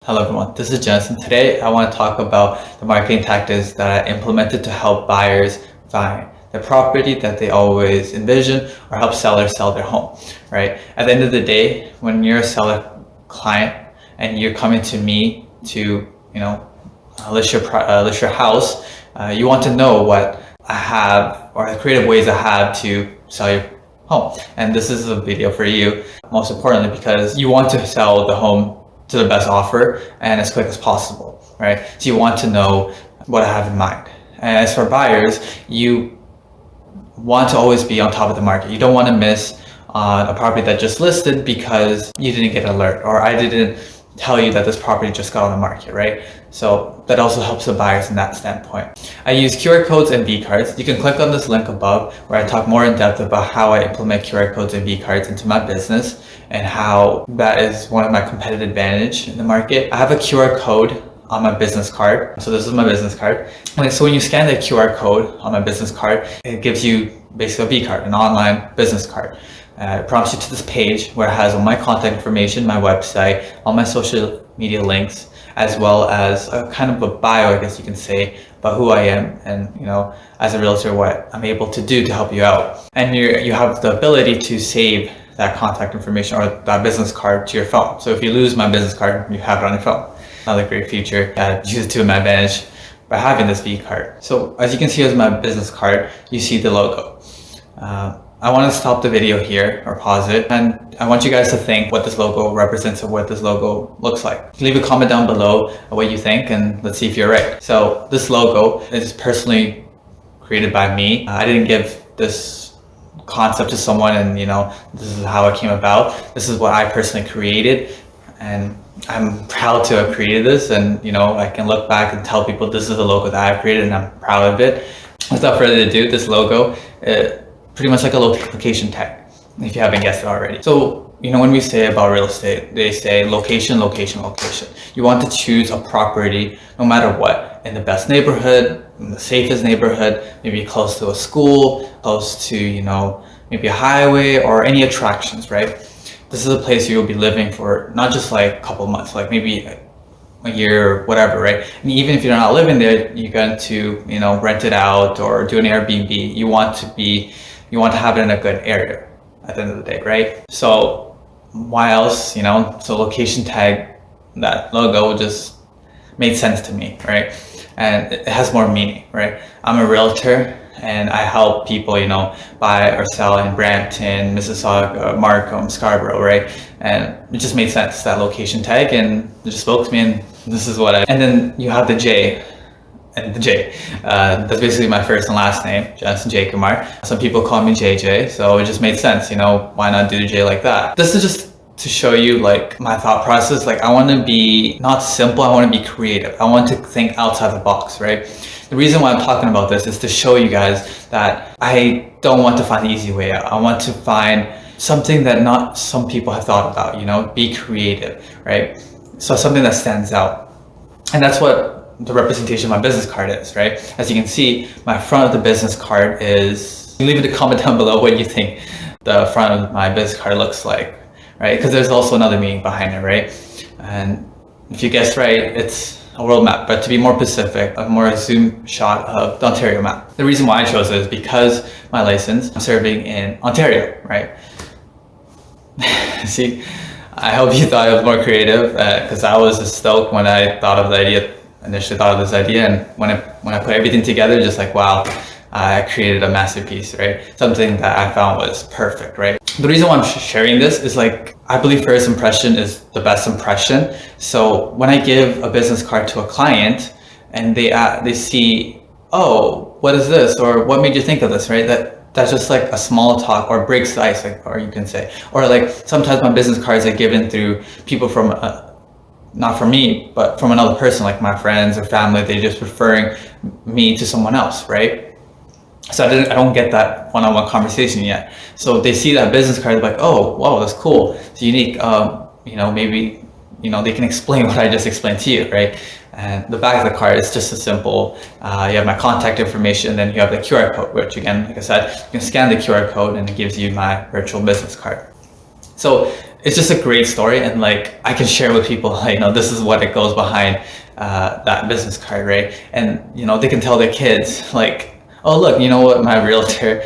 Hello everyone, this is Jenosan. Today I want to talk about the marketing tactics that I implemented to help buyers find the property that they always envision or help sellers sell their home, right? At the end of the day, when you're a seller client and you're coming to me to, list your house, you want to know what I have or the creative ways I have to sell your home. And this is a video for you, most importantly, because you want to sell the home to the best offer and as quick as possible, right? So you want to know what I have in mind. And as for buyers, you want to always be on top of the market. You don't want to miss on a property that just listed because you didn't get an alert or I didn't tell you that this property just got on the market, right? So that also helps the buyers in that standpoint. I use QR codes and vCards. You can click on this link above where I talk more in depth about how I implement QR codes and vCards into my business and how that is one of my competitive advantage in the market. I have a QR code on my business card. So this is my business card. And so when you scan the QR code on my business card, it gives you basically a vCard, an online business card. It prompts you to this page where it has all my contact information, my website, all my social media links, as well as a kind of a bio, I guess you can say, about who I am and, as a realtor, what I'm able to do to help you out. And you have the ability to save that contact information or that business card to your phone. So if you lose my business card, you have it on your phone. Another great feature. Use it to my advantage by having this V card. So as you can see as my business card, you see the logo. I want to stop the video here or pause it, and I want you guys to think what this logo represents or what this logo looks like. Leave a comment down below what you think and let's see if you're right. So this logo is personally created by me. I didn't give this concept to someone and this is how it came about. This is what I personally created and I'm proud to have created this, and I can look back and tell people this is the logo that I created and I'm proud of it. Without further ado, this logo, pretty much like a location tag, if you haven't guessed it already. So, when we say about real estate, they say location, location, location. You want to choose a property no matter what, in the best neighborhood, in the safest neighborhood, maybe close to a school, close to, maybe a highway or any attractions, right? This is a place you'll be living for not just like a couple months, like maybe a year or whatever, right? And even if you're not living there, you're going to, rent it out or do an Airbnb. You want to have it in a good area at the end of the day, right? So why else, so location tag, that logo just made sense to me, right? And it has more meaning, right? I'm a realtor and I help people, buy or sell in Brampton, Mississauga, Markham, Scarborough, right? And it just made sense, that location tag, and it just spoke to me, and this is what and then you have the J, and the J, that's basically my first and last name, Jenosan Jeyakumar. Some people call me JJ, so it just made sense, why not do the J like that? This is just to show you like my thought process. Like I want to be not simple, I want to be creative. I want to think outside the box, right? The reason why I'm talking about this is to show you guys that I don't want to find the easy way out. I want to find something that not some people have thought about, be creative, right? So something that stands out. And that's what the representation of my business card is, right? As you can see, my front of the business card is, leave it a comment down below what you think the front of my business card looks like, right? Because there's also another meaning behind it, right? And if you guessed right, it's a world map, but to be more specific, a more zoom shot of the Ontario map. The reason why I chose it is because my license, I'm serving in Ontario, right? See, I hope you thought it was more creative, because I was just stoked when I thought of the idea, initially thought of this idea, and when I put everything together, just like, wow, I created a masterpiece, right? Something that I found was perfect, right? The reason why I'm sharing this is like, I believe first impression is the best impression. So when I give a business card to a client and they see, oh, what is this? Or what made you think of this, right? That's just like a small talk or breaks the ice, or you can say. Or like sometimes my business cards are given through people from, not from me, but from another person, like my friends or family. They're just referring me to someone else, right? So I don't get that one-on-one conversation yet. So they see that business card, they're like, oh, wow, that's cool. It's unique. Maybe, they can explain what I just explained to you, right? And the back of the card is just a simple, you have my contact information, and then you have the QR code, which again, like I said, you can scan the QR code and it gives you my virtual business card. So it's just a great story, and like I can share with people, like, this is what it goes behind that business card, right? And they can tell their kids, like, oh look, you know what, my realtor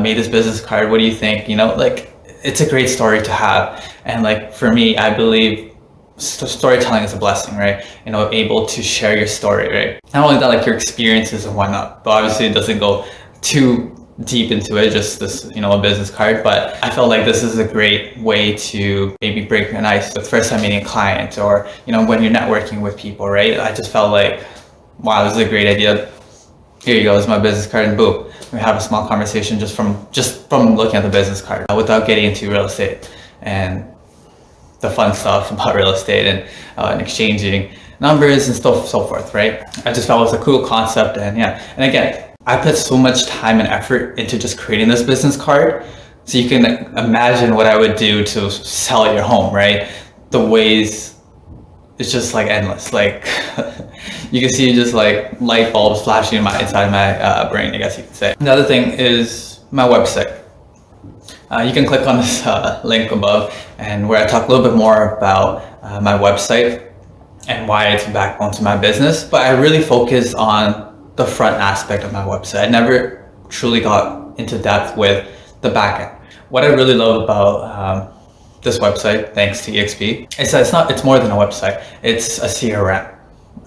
made this business card. What do you think? Like, it's a great story to have. And like for me, I believe storytelling is a blessing, right? Able to share your story, right? Not only that, like your experiences and whatnot, but obviously it doesn't go too deep into it, just this, a business card. But I felt like this is a great way to maybe break an ice with first time meeting a client, or, when you're networking with people, right? I just felt like, wow, this is a great idea. Here you go, this is my business card, and boom, we have a small conversation just from looking at the business card without getting into real estate and the fun stuff about real estate and exchanging numbers and so forth, right? I just felt it was a cool concept, and again, I put so much time and effort into just creating this business card, so you can imagine what I would do to sell your home, right? The ways, it's just like endless. Like you can see just like light bulbs flashing inside my brain, I guess you could say. Another thing is my website. You can click on this link above, and where I talk a little bit more about my website and why it's a backbone to my business. But I really focus on the front aspect of my website. I never truly got into depth with the back end. What I really love about this website, thanks to EXP, is that it's more than a website. It's a CRM,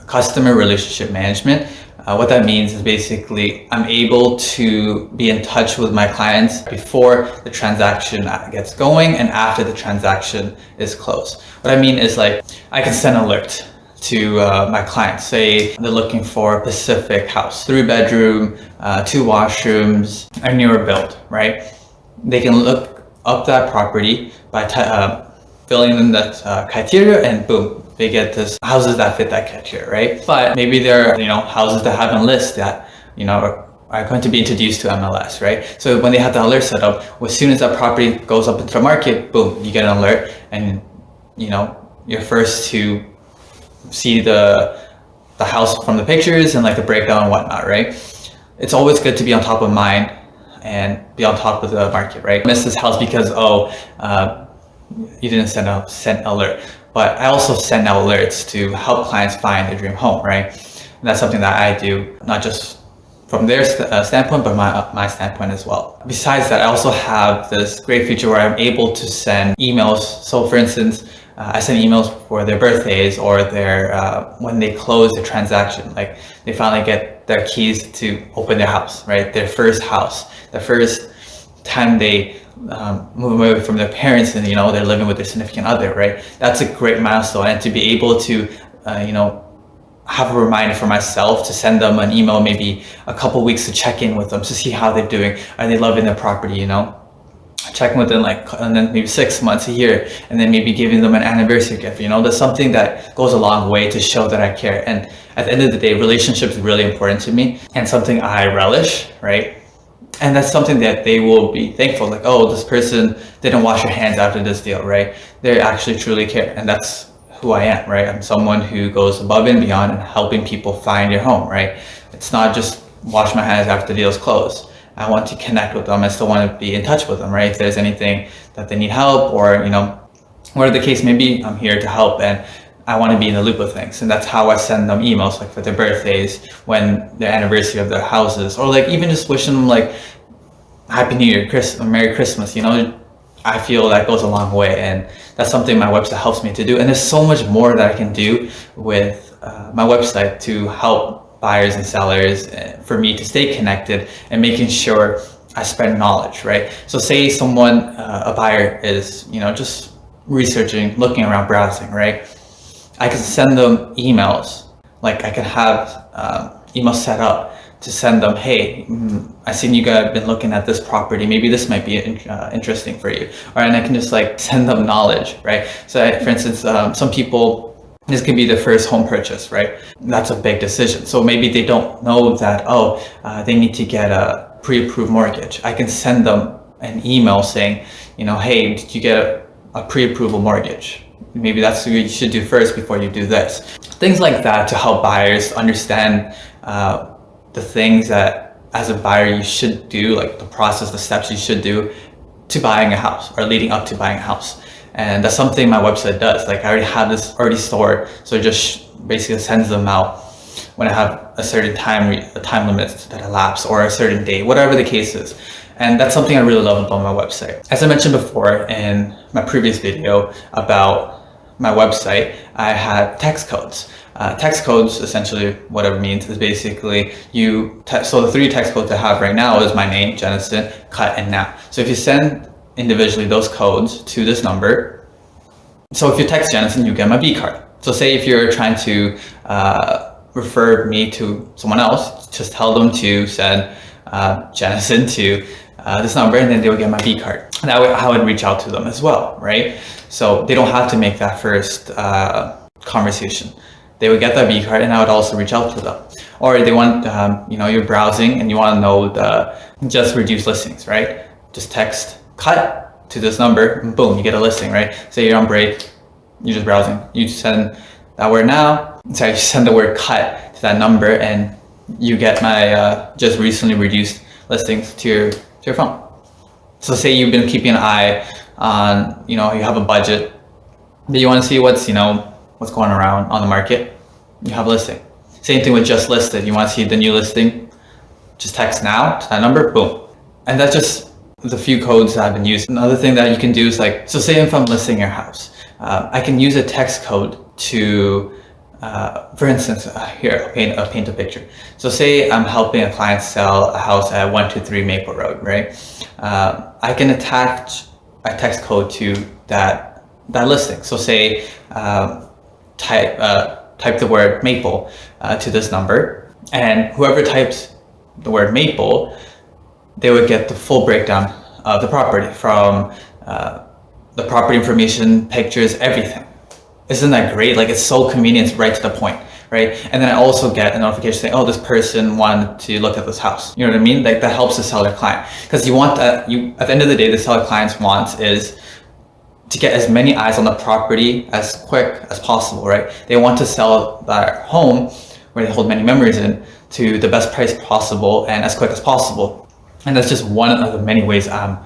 customer relationship management. What that means is basically I'm able to be in touch with my clients before the transaction gets going and after the transaction is closed. What I mean is, like, I can send an alert to my clients. Say they're looking for a specific house, 3-bedroom, 2 washrooms, a newer build, right? They can look up that property by filling in that criteria, and boom, they get this houses that fit that criteria, right? But maybe there are houses that haven't listed that are going to be introduced to MLS, right? So when they have the alert set up, as soon as that property goes up into the market, boom, you get an alert, and you're first to see the house from the pictures and like the breakdown and whatnot, right? It's always good to be on top of mind and be on top of the market, right? I missed this house because you didn't send an alert. But I also send out alerts to help clients find their dream home, right? And that's something that I do, not just from their standpoint, but my standpoint as well. Besides that, I also have this great feature where I'm able to send emails. So for instance, I send emails for their birthdays, or their when they close the transaction, like they finally get their keys to open their house, right? Their first house, the first time they move away from their parents, and they're living with their significant other, right? That's a great milestone. And to be able to have a reminder for myself to send them an email maybe a couple weeks to check in with them to see how they're doing. Are they loving their property? Checking with them, and then maybe 6 months, a year, and then maybe giving them an anniversary gift. That's something that goes a long way to show that I care. And at the end of the day, relationships is really important to me, and something I relish, right? And that's something that they will be thankful, like, oh, this person didn't wash their hands after this deal, right? They actually truly care. And that's who I am, right? I'm someone who goes above and beyond in helping people find their home, right? It's not just wash my hands after the deal's closed. I want to connect with them. I still want to be in touch with them, right? If there's anything that they need help, or, whatever the case may be, I'm here to help, and I want to be in the loop of things. And that's how I send them emails, like for their birthdays, when their anniversary of their houses, or like even just wishing them like Happy New Year, Merry Christmas. I feel that goes a long way, and that's something my website helps me to do. And there's so much more that I can do with my website to help buyers and sellers, for me to stay connected and making sure I spread knowledge, right? So say someone, a buyer is, just researching, looking around, browsing, right? I can send them emails. Like I can have emails set up to send them, hey, I seen you guys have been looking at this property. Maybe this might be interesting for you. And I can just like send them knowledge, right? So for instance, some people, this could be their first home purchase, right? That's a big decision. So maybe they don't know that, they need to get a pre-approved mortgage. I can send them an email saying, hey, did you get a pre-approval mortgage? Maybe that's what you should do first before you do this. Things like that to help buyers understand the things that as a buyer you should do, like the process, the steps you should do to buying a house or leading up to buying a house. And that's something my website does. Like I already have this already stored, so it just basically sends them out when I have a certain time limit that elapses, or a certain date, whatever the case is. And that's something I really love about my website. As I mentioned before in my previous video about my website, I had text codes. Text codes, essentially what it means is basically so the 3 text codes I have right now is my name, Jenosan, cut, and now. So if you send individually those codes to this number, so if you text Jenosan, you get my vCard. So say if you're trying to refer me to someone else, just tell them to send Jenosan to this number, and then they will get my vCard. That way I would reach out to them as well, right? So they don't have to make that first conversation. They would get that vCard, and I would also reach out to them. Or they want, you're browsing and you want to know the just reduced listings, right? Just text cut to this number, and boom, you get a listing, right? Say you're on break, you're just browsing, you send that word now, sorry, you send the word cut to that number, and you get my just recently reduced listings to your phone. So say you've been keeping an eye on, you have a budget, but you want to see what's going around on the market, you have a listing. Same thing with just listed. You want to see the new listing, just text now to that number, boom. And that's just the few codes that I've been using. Another thing that you can do is so say if I'm listing your house, I can use a text code to, for instance, here, I'll paint a picture. So say I'm helping a client sell a house at 123 Maple Road, right? I can attach a text code to that listing. So say, type the word Maple to this number, and whoever types the word Maple, they would get the full breakdown of the property, from the property information, pictures, everything. Isn't that great? Like, it's so convenient, right to the point, right? And then I also get a notification saying, oh, this person wanted to look at this house. You know what I mean? Like, that helps the seller client, because you want that. At the end of the day, the seller clients wants is to get as many eyes on the property as quick as possible, right? They want to sell their home, where they hold many memories in, to the best price possible and as quick as possible. And that's just one of the many ways I'm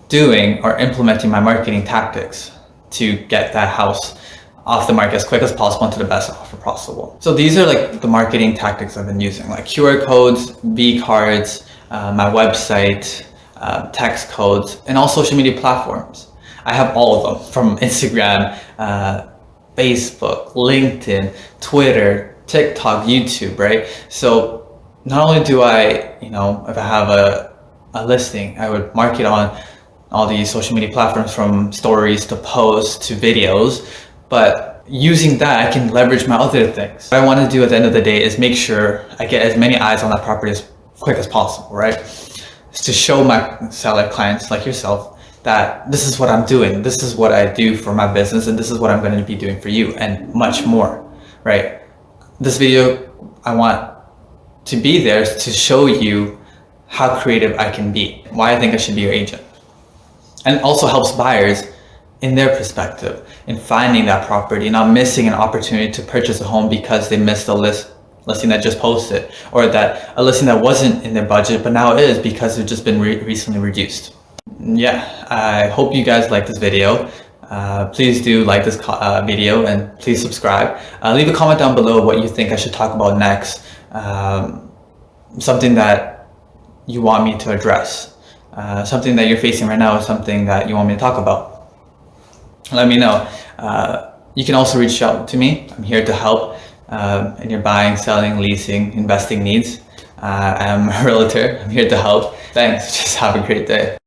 doing or implementing my marketing tactics to get that house off the market as quick as possible and to the best offer possible. So these are like the marketing tactics I've been using, like QR codes, vCards, my website, text codes, and all social media platforms. I have all of them, from Instagram, Facebook, LinkedIn, Twitter, TikTok, YouTube, right? So not only do I, if I have a listing, I would market on all these social media platforms, from stories to posts to videos, but using that, I can leverage my other things. What I want to do at the end of the day is make sure I get as many eyes on that property as quick as possible, right? It's to show my seller clients like yourself that this is what I'm doing, this is what I do for my business, and this is what I'm going to be doing for you, and much more, right? This video, I want to be there to show you how creative I can be, why I think I should be your agent. And also helps buyers in their perspective in finding that property, not missing an opportunity to purchase a home because they missed a listing that just posted, or that a listing that wasn't in their budget but now is because it's just been recently reduced. Yeah, I hope you guys like this video. Please do like this video, and please subscribe. Leave a comment down below what you think I should talk about next, something that you want me to address, something that you're facing right now, or something that you want me to talk about. Let me know. You can also reach out to me. I'm here to help in your buying, selling, leasing, investing needs. I'm a realtor. I'm here to help. Thanks. Just have a great day.